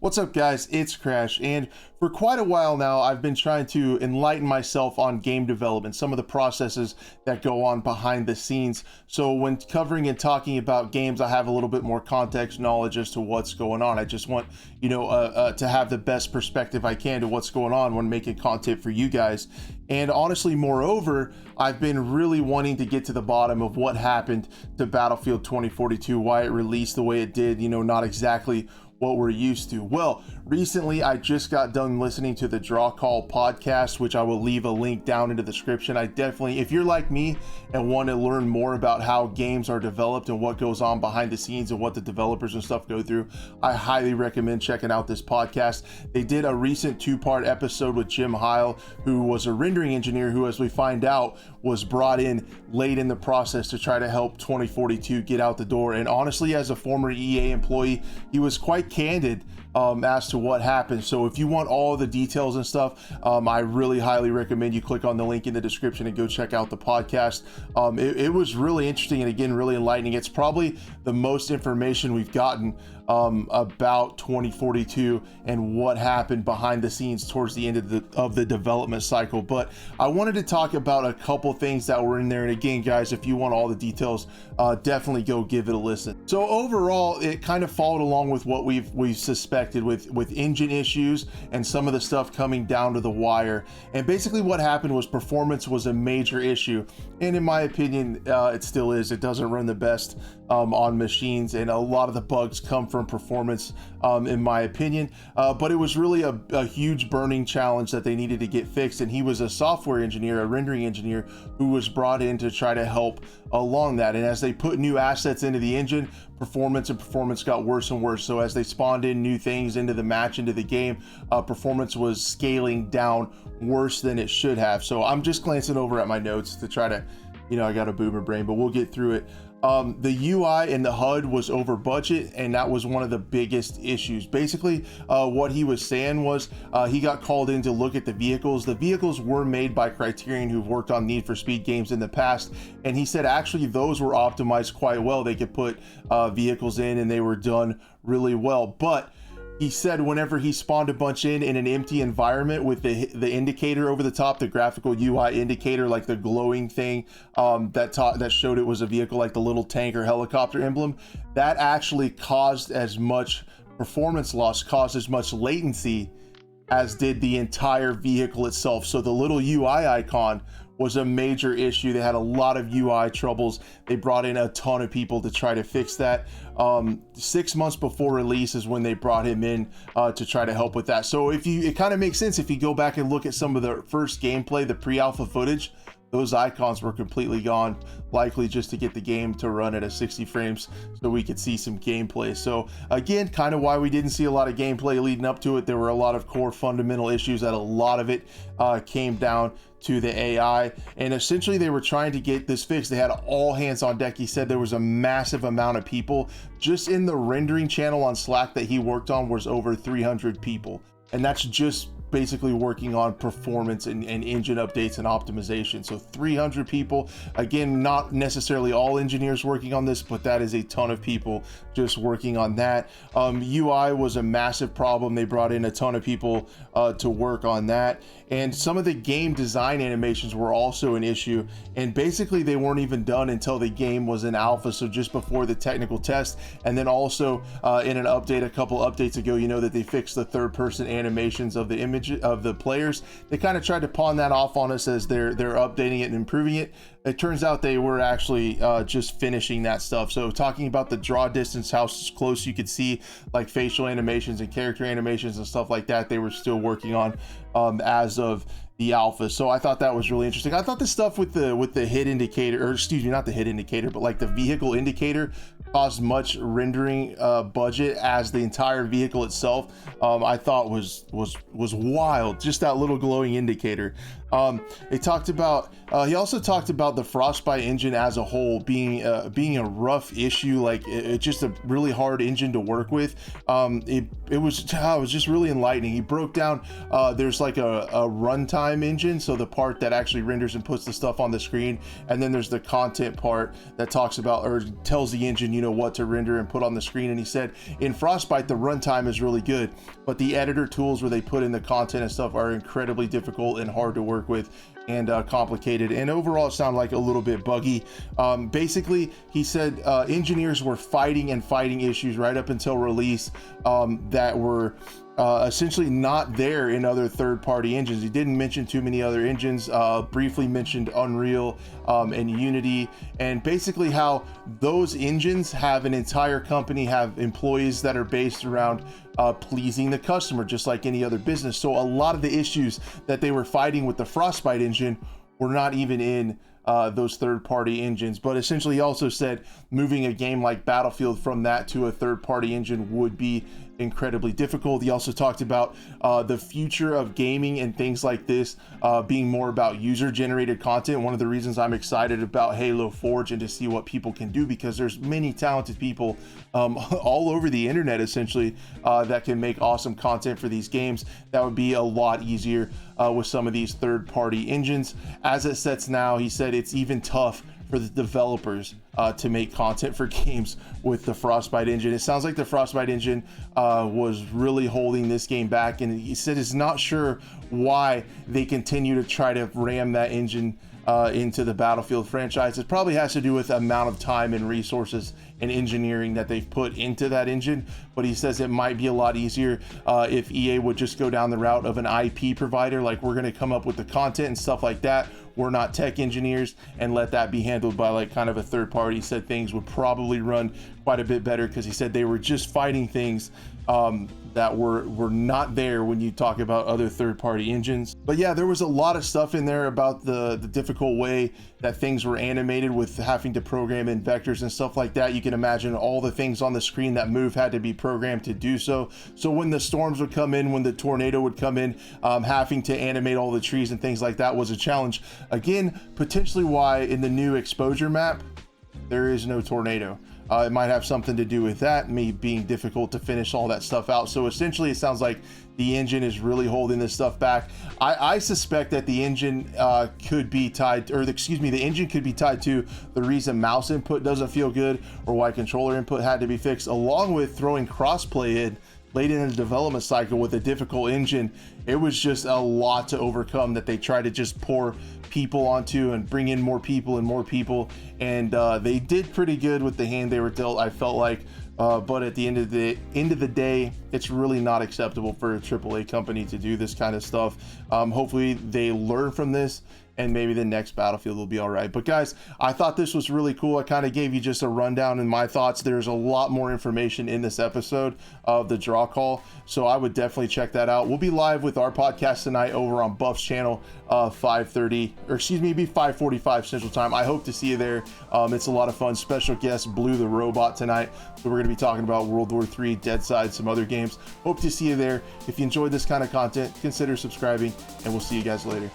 What's up, guys? It's Crash, and for quite a while now I've been trying to enlighten myself on game development, some of the processes that go on behind the scenes, so when covering and talking about games I have a little bit more context knowledge as to what's going on. I just want to have the best perspective I can to what's going on when making content for you guys. And honestly, moreover, I've been really wanting to get to the bottom of what happened to Battlefield 2042, why it released the way it did, not exactly what we're used to. Well, recently I just got done listening to the Drawcall Podcast, which I will leave a link down in the description. I definitely, if you're like me and want to learn more about how games are developed and what goes on behind the scenes and what the developers and stuff go through, I highly recommend checking out this podcast. They did a recent 2-part episode with Jim Hejl, who was a rendering engineer who, as we find out, was brought in late in the process to try to help 2042 get out the door. And honestly, as a former EA employee, he was quite candid as to what happened. So if you want all the details and stuff, I really highly recommend you click on the link in the description and go check out the podcast. It was really interesting and, again, really enlightening. It's probably the most information we've gotten about 2042 and what happened behind the scenes towards the end of the development cycle. But I wanted to talk about a couple things that were in there, and again, guys, if you want all the details, definitely go give it a listen. So overall, it kind of followed along with what we've suspected with engine issues and some of the stuff coming down to the wire. And basically what happened was performance was a major issue, and in my opinion, it still is. It doesn't run the best on machines, and a lot of the bugs come from performance, in my opinion, but it was really a huge burning challenge that they needed to get fixed. And he was a software engineer, a rendering engineer, who was brought in to try to help along that. And as they put new assets into the engine, performance got worse and worse. So as they spawned in new things into the match, into the game, performance was scaling down worse than it should have. So I'm just glancing over at my notes to try to, I got a boomer brain, but we'll get through it. The UI and the HUD was over budget, and that was one of the biggest issues. Basically, what he was saying was he got called in to look at the vehicles. The vehicles were made by Criterion, who've worked on Need for Speed games in the past, and he said actually those were optimized quite well. They could put vehicles in and they were done really well. But he said whenever he spawned a bunch in an empty environment with the indicator over the top, the graphical UI indicator, like the glowing thing that showed it was a vehicle, like the little tank or helicopter emblem, that actually caused as much performance loss, caused as much latency as did the entire vehicle itself. So the little UI icon was a major issue. They had a lot of UI troubles. They brought in a ton of people to try to fix that. 6 months before release is when they brought him in to try to help with that. So it kind of makes sense if you go back and look at some of the first gameplay, the pre-alpha footage. Those icons were completely gone, likely just to get the game to run at a 60 frames so we could see some gameplay. So again, kind of why we didn't see a lot of gameplay leading up to it. There were a lot of core fundamental issues that a lot of it came down to the AI, and essentially they were trying to get this fixed. They had all hands on deck. He said there was a massive amount of people just in the rendering channel on Slack that he worked on was over 300 people, and that's just basically working on performance and engine updates and optimization. So 300 people, again, not necessarily all engineers working on this, but that is a ton of people just working on that. UI was a massive problem. They brought in a ton of people to work on that, and some of the game design animations were also an issue, and basically they weren't even done until the game was in alpha, so just before the technical test. And then also in an update a couple updates ago, that they fixed the third-person animations of the image of the players. They kind of tried to pawn that off on us as they're updating it and improving it. It turns out they were actually just finishing that stuff. So talking about the draw distance, how close you could see like facial animations and character animations and stuff like that, they were still working on as of the alpha. So I thought that was really interesting. I thought the stuff with the hit indicator, or excuse me, not the hit indicator, but like the vehicle indicator, caused much rendering budget as the entire vehicle itself. I thought was wild. Just that little glowing indicator. They talked about, he also talked about the Frostbite engine as a whole being a rough issue. Like it's just a really hard engine to work with. It was just really enlightening. He broke down, there's like a runtime engine, so the part that actually renders and puts the stuff on the screen, and then there's the content part that talks about or tells the engine, you know, what to render and put on the screen. And he said in Frostbite the runtime is really good, but the editor tools where they put in the content and stuff are incredibly difficult and hard to work with and complicated, and overall it sounded like a little bit buggy. Basically, he said engineers were fighting issues right up until release that were essentially not there in other third-party engines. He didn't mention too many other engines, briefly mentioned Unreal and Unity, and basically how those engines have an entire company, have employees that are based around pleasing the customer, just like any other business. So a lot of the issues that they were fighting with the Frostbite engine were not even in those third-party engines. But essentially he also said moving a game like Battlefield from that to a third-party engine would be incredibly difficult. He also talked about the future of gaming and things like this being more about user-generated content. One of the reasons I'm excited about Halo Forge and to see what people can do, because there's many talented people all over the internet essentially that can make awesome content for these games. That would be a lot easier with some of these third-party engines. As it sets now, he said it's even tough for the developers to make content for games with the Frostbite engine. It sounds like the Frostbite engine was really holding this game back, and he said he's not sure why they continue to try to ram that engine into the Battlefield franchise. It probably has to do with the amount of time and resources and engineering that they've put into that engine, but he says it might be a lot easier if EA would just go down the route of an IP provider, like we're going to come up with the content and stuff like that. We're not tech engineers, and let that be handled by like kind of a third party. He said things would probably run quite a bit better, because he said they were just fighting things that were not there when you talk about other third-party engines. But yeah, there was a lot of stuff in there about the difficult way that things were animated with having to program in vectors and stuff like that. You can imagine all the things on the screen that move had to be programmed to do so. So when the storms would come in, when the tornado would come in, having to animate all the trees and things like that was a challenge. Again, potentially why in the new exposure map there is no tornado. It might have something to do with that, me being difficult to finish all that stuff out. So essentially it sounds like the engine is really holding this stuff back. I suspect that the engine could be tied, or the engine could be tied to the reason mouse input doesn't feel good, or why controller input had to be fixed, along with throwing crossplay in late in the development cycle with a difficult engine. It was just a lot to overcome that they tried to just pour people onto and bring in more people, and they did pretty good with the hand they were dealt, I felt like. But at the end of the day, it's really not acceptable for a AAA company to do this kind of stuff. Hopefully they learn from this, and maybe the next Battlefield will be all right. But guys, I thought this was really cool. I kind of gave you just a rundown in my thoughts. There's a lot more information in this episode of the Drawcall, so I would definitely check that out. We'll be live with our podcast tonight over on Buff's channel, 5:45 Central Time. I hope to see you there. It's a lot of fun. Special guest Blue the Robot tonight. So we're going to be talking about World War III, Deadside, some other games. Hope to see you there. If you enjoyed this kind of content, consider subscribing, and we'll see you guys later.